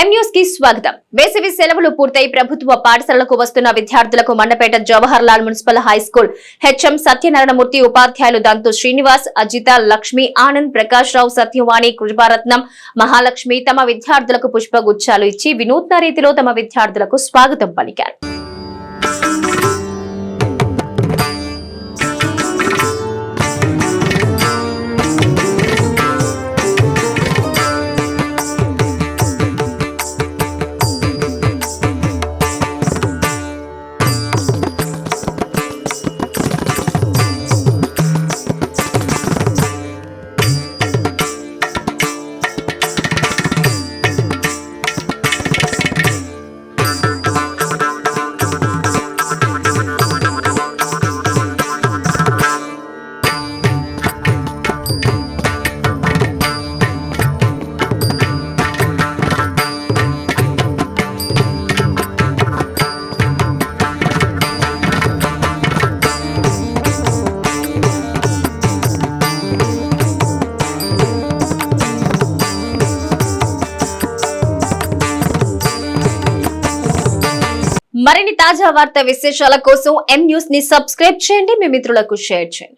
M news కి స్వాగతం. వేసవి సెలవులు పూర్తయి ప్రభుత్వ పాఠశాలలకు వస్తున్న విద్యార్థులకు Mandapeta Jawahar Lal municipal high school HM Satyanarayana Murthy, ఉపాధ్యాయులు దంతు శ్రీనివాస్, అజిత, లక్ష్మి, ఆనంద్, ప్రకాష్ రావు, సత్యవాణి, కృపారత్నం, మహాలక్ష్మి తమ విద్యార్థులకు పుష్పగుచ్చాలు ఇచ్చి వినూత్న రీతిలో తమ విద్యార్థులకు స్వాగతం పలికారు. మరిన్ని తాజా వార్తా విశేషాల కోసం ఎం న్యూస్ ని సబ్స్క్రైబ్ చేయండి, మీ మిత్రులకు షేర్ చేయండి.